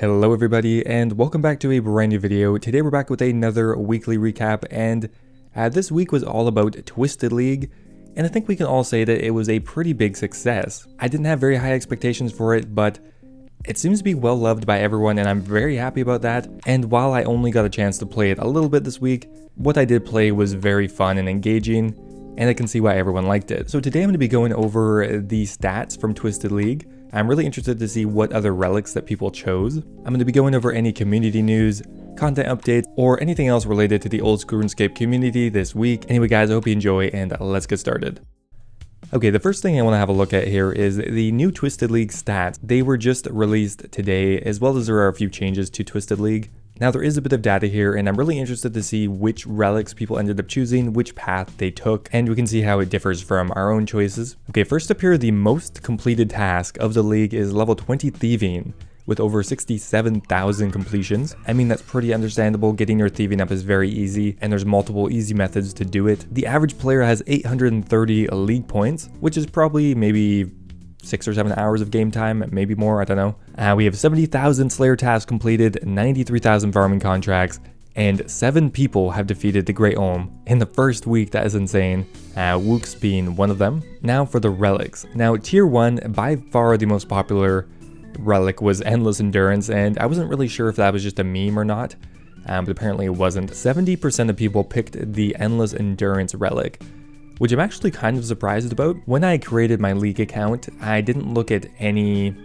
Hello everybody and welcome back to a brand new video. Today we're back with another weekly recap, and this week was all about Twisted League, and I think we can all say that it was a pretty big success. I didn't have very high expectations for it, but it seems to be well loved by everyone and I'm very happy about that. And while I only got a chance to play it a little bit this week, what I did play was very fun and engaging, and I can see why everyone liked it. So today I'm going to be going over the stats from Twisted League. I'm really interested to see what other relics that people chose. I'm going to be going over any community news, content updates, or anything else related to the old school RuneScape community this week. Anyway guys, I hope you enjoy and let's get started. Okay, the first thing I want to have a look at here is the new Twisted League stats. They were just released today, as well as there are a few changes to Twisted League. Now there is a bit of data here and I'm really interested to see which relics people ended up choosing, which path they took, and we can see how it differs from our own choices. Okay, first up here, the most completed task of the league is level 20 thieving with over 67,000 completions. I mean, that's pretty understandable. Getting your thieving up is very easy and there's multiple easy methods to do it. The average player has 830 league points, which is probably maybe 6 or 7 hours of game time, maybe more, I don't know. We have 70,000 Slayer tasks completed, 93,000 farming contracts, and 7 people have defeated the Great Olm in the first week. That is insane, Wooks being one of them. Now for the relics. Now tier 1, by far the most popular relic was Endless Endurance, and I wasn't really sure if that was just a meme or not, but apparently it wasn't. 70% of people picked the Endless Endurance relic, which I'm actually kind of surprised about. When I created my league account, I didn't look at any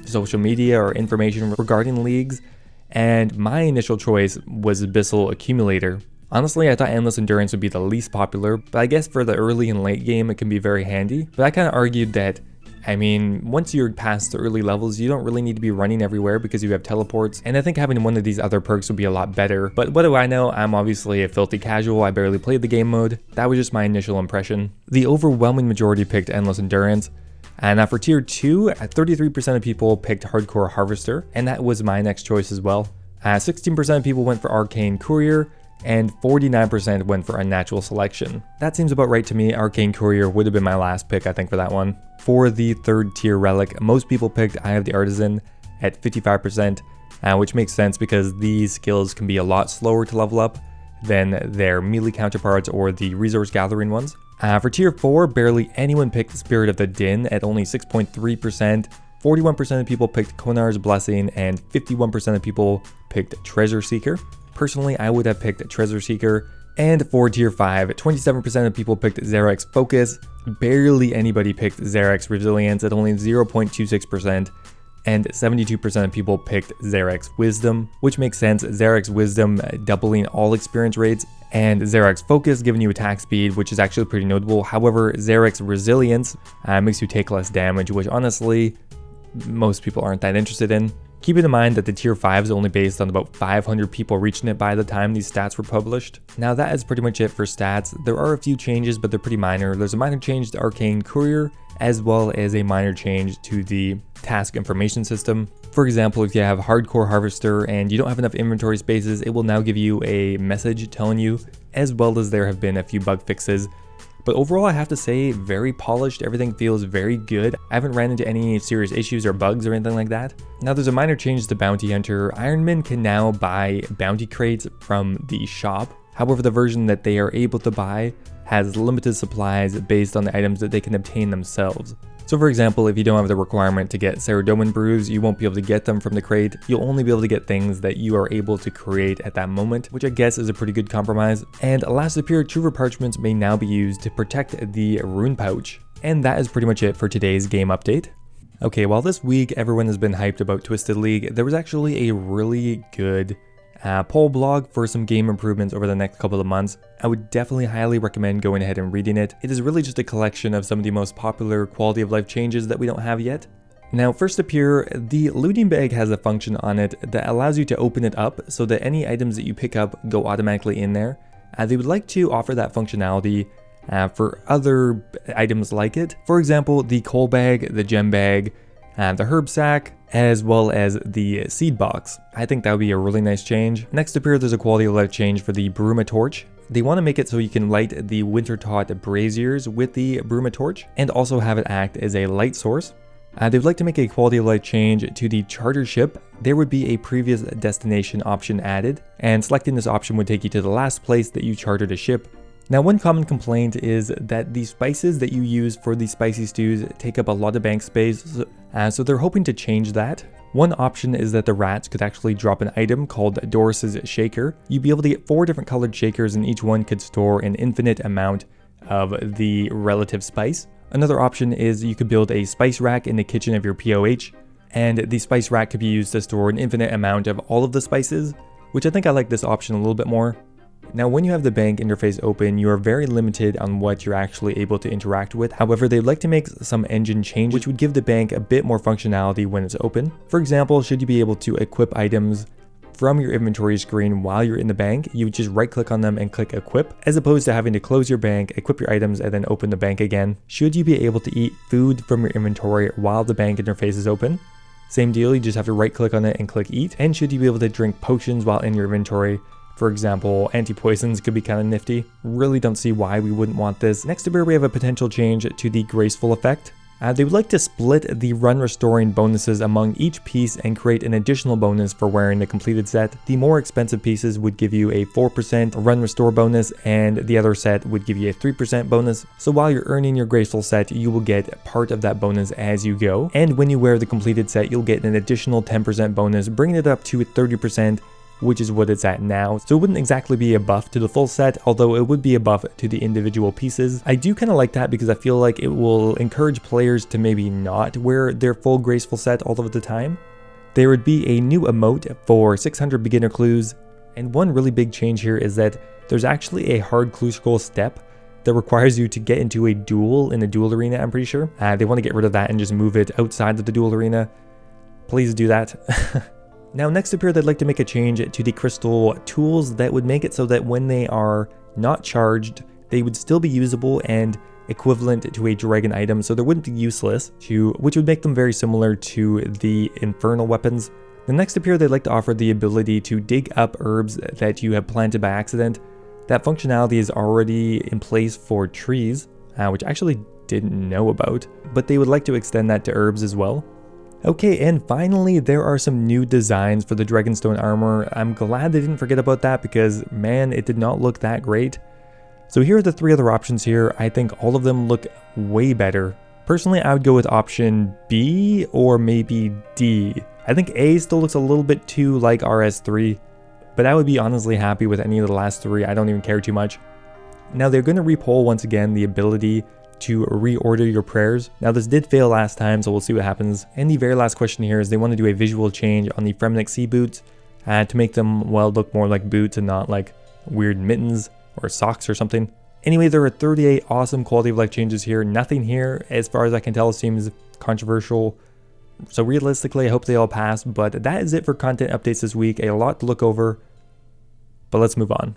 social media or information regarding leagues, and my initial choice was Abyssal Accumulator. Honestly, I thought Endless Endurance would be the least popular, but I guess for the early and late game it can be very handy. But I kind of argued that, I mean, once you're past the early levels, you don't really need to be running everywhere because you have teleports, and I think having one of these other perks would be a lot better. But what do I know? I'm obviously a filthy casual, I barely played the game mode. That was just my initial impression. The overwhelming majority picked Endless Endurance. And now for tier 2, 33% of people picked Hardcore Harvester, and that was my next choice as well. 16% of people went for Arcane Courier, and 49% went for Unnatural Selection. That seems about right to me. Arcane Courier would have been my last pick, I think, for that one. For the third tier relic, most people picked Eye of the Artisan at 55%, which makes sense because these skills can be a lot slower to level up than their melee counterparts or the resource gathering ones. For tier 4, barely anyone picked Spirit of the Din at only 6.3%. 41% of people picked Konar's Blessing, and 51% of people picked Treasure Seeker. Personally, I would have picked Treasure Seeker. And for tier 5, 27% of people picked Xerax Focus. Barely anybody picked Xerax Resilience at only 0.26%. And 72% of people picked Xerax Wisdom, which makes sense. Xerax Wisdom doubling all experience rates, and Xerax Focus giving you attack speed, which is actually pretty notable. However, Xerax Resilience makes you take less damage, which honestly, most people aren't that interested in. Keeping in mind that the tier 5 is only based on about 500 people reaching it by the time these stats were published. Now that is pretty much it for stats. There are a few changes, but they're pretty minor. There's a minor change to Arcane Courier, as well as a minor change to the task information system. For example, if you have Hardcore Harvester and you don't have enough inventory spaces, it will now give you a message telling you, as well as there have been a few bug fixes. But overall, I have to say, very polished. Everything feels very good. I haven't ran into any serious issues or bugs or anything like that. Now there's a minor change to Bounty Hunter. Ironmen can now buy bounty crates from the shop. However, the version that they are able to buy has limited supplies based on the items that they can obtain themselves. So for example, if you don't have the requirement to get Ceradoman brews, you won't be able to get them from the crate. You'll only be able to get things that you are able to create at that moment, which I guess is a pretty good compromise. And last up here, Trooper Parchments may now be used to protect the rune pouch. And that is pretty much it for today's game update. Okay, while this week everyone has been hyped about Twisted League, there was actually a really good poll blog for some game improvements over the next couple of months. I would definitely highly recommend going ahead and reading it. It is really just a collection of some of the most popular quality of life changes that we don't have yet. Now first up here, the looting bag has a function on it that allows you to open it up so that any items that you pick up go automatically in there. They would like to offer that functionality for other items like it. For example, the coal bag, the gem bag, the herb sack, as well as the seed box. I think that would be a really nice change. Next up here, there's a quality of life change for the Broom A Torch. They want to make it so you can light the Wintertaught braziers with the Broom A Torch and also have it act as a light source. They would like to make a quality of life change to the charter ship. There would be a previous destination option added, and selecting this option would take you to the last place that you chartered a ship. Now, one common complaint is that the spices that you use for the spicy stews take up a lot of bank space, so they're hoping to change that. One option is that the rats could actually drop an item called Doris's Shaker. You'd be able to get 4 different colored shakers, and each one could store an infinite amount of the relative spice. Another option is you could build a spice rack in the kitchen of your POH, and the spice rack could be used to store an infinite amount of all of the spices, which I think I like this option a little bit more. Now, when you have the bank interface open, you are very limited on what you're actually able to interact with. However, they'd like to make some engine change, which would give the bank a bit more functionality when it's open. For example, should you be able to equip items from your inventory screen while you're in the bank, you would just right click on them and click equip, as opposed to having to close your bank, equip your items, and then open the bank again. Should you be able to eat food from your inventory while the bank interface is open? Same deal, you just have to right click on it and click eat. And should you be able to drink potions while in your inventory? For example, anti-poisons could be kind of nifty. Really don't see why we wouldn't want this. Next up here, we have a potential change to the graceful effect. They would like to split the run restoring bonuses among each piece and create an additional bonus for wearing the completed set. The more expensive pieces would give you a 4% run restore bonus, and the other set would give you a 3% bonus. So while you're earning your graceful set, you will get part of that bonus as you go. And when you wear the completed set, you'll get an additional 10% bonus, bringing it up to 30%. Which is what it's at now. So it wouldn't exactly be a buff to the full set, although it would be a buff to the individual pieces. I do kind of like that because I feel like it will encourage players to maybe not wear their full graceful set all of the time. There would be a new emote for 600 beginner clues, and one really big change here is that there's actually a hard clue scroll step that requires you to get into a duel in the duel arena, I'm pretty sure. They want to get rid of that and just move it outside of the duel arena. Please do that. Now, next up here, they'd like to make a change to the crystal tools that would make it so that when they are not charged, they would still be usable and equivalent to a dragon item, so they wouldn't be useless, which would make them very similar to the infernal weapons. The next up here, they'd like to offer the ability to dig up herbs that you have planted by accident. That functionality is already in place for trees, which I actually didn't know about, but they would like to extend that to herbs as well. Okay, and finally, there are some new designs for the Dragonstone armor. I'm glad they didn't forget about that because, man, it did not look that great. So here are the 3 other options here. I think all of them look way better. Personally, I would go with option B or maybe D. I think A still looks a little bit too like RS3, but I would be honestly happy with any of the last 3. I don't even care too much. Now, they're going to repoll once again the ability to reorder your prayers. Now, this did fail last time, so we'll see what happens. And the very last question here is they want to do a visual change on the Fremen Sea boots to make them, well, look more like boots and not like weird mittens or socks or something. Anyway, there are 38 awesome quality of life changes here. Nothing here, as far as I can tell, seems controversial. So realistically, I hope they all pass, but that is it for content updates this week. A lot to look over, but let's move on.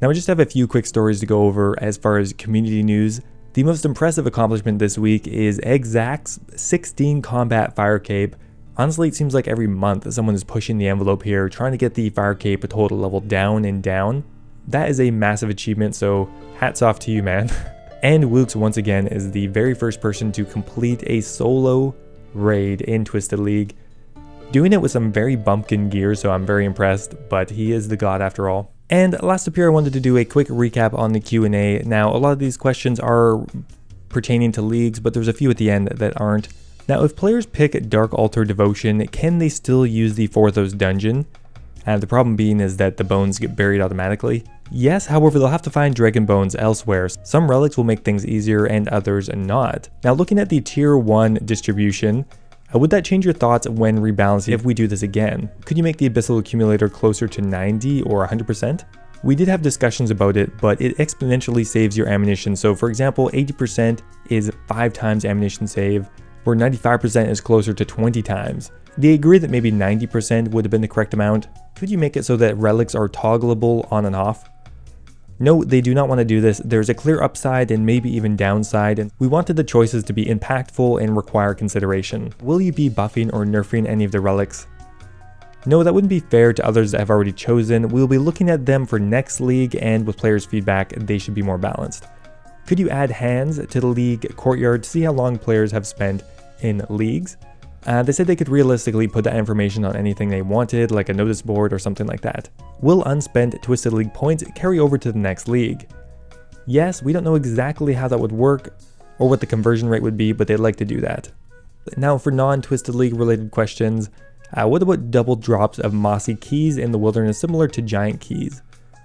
Now, I just have a few quick stories to go over as far as community news. The most impressive accomplishment this week is Exact's 16 combat fire cape. Honestly, it seems like every month someone is pushing the envelope here, trying to get the fire cape a total level down and down. That is a massive achievement, so hats off to you, man. And Wooks once again is the very first person to complete a solo raid in Twisted League. Doing it with some very bumpkin gear, so I'm very impressed, but he is the god after all. And last up here, I wanted to do a quick recap on the Q&A. Now, a lot of these questions are pertaining to leagues, but there's a few at the end that aren't. Now, if players pick Dark Altar Devotion, can they still use the Forthos dungeon? And the problem being is that the bones get buried automatically. Yes, however, they'll have to find dragon bones elsewhere. Some relics will make things easier and others not. Now, looking at the tier 1 distribution, would that change your thoughts when rebalancing if we do this again? Could you make the Abyssal Accumulator closer to 90 or 100%? We did have discussions about it, but it exponentially saves your ammunition. So for example, 80% is 5 times ammunition save, where 95% is closer to 20 times. They agree that maybe 90% would have been the correct amount. Could you make it so that relics are toggleable on and off? No, they do not want to do this. There's a clear upside and maybe even downside, and we wanted the choices to be impactful and require consideration. Will you be buffing or nerfing any of the relics? No, that wouldn't be fair to others that have already chosen. We'll be looking at them for next league, and with players' feedback, they should be more balanced. Could you add hands to the league courtyard to see how long players have spent in leagues. They said they could realistically put that information on anything they wanted, like a notice board or something like that. Will unspent Twisted League points carry over to the next league? Yes, we don't know exactly how that would work or what the conversion rate would be, but they'd like to do that. Now for non-Twisted League related questions, what about double drops of mossy keys in the wilderness similar to giant keys?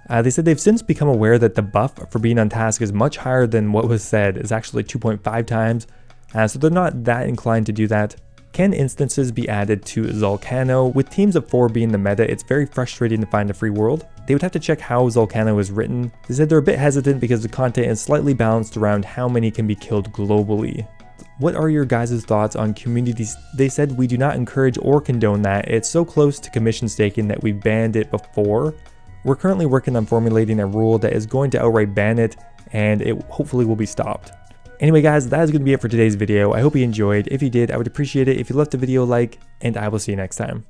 They said they've since become aware that the buff for being on task is much higher than what was said, is actually 2.5 times, so they're not that inclined to do that. Can instances be added to Zolcano? With teams of 4 being the meta, it's very frustrating to find a free world. They would have to check how Zolcano is written. They said they're a bit hesitant because the content is slightly balanced around how many can be killed globally. What are your guys' thoughts on communities? They said we do not encourage or condone that. It's so close to commission staking that we banned it before. We're currently working on formulating a rule that is going to outright ban it, and it hopefully will be stopped. Anyway guys, that is going to be it for today's video. I hope you enjoyed. If you did, I would appreciate it if you left the video a like, and I will see you next time.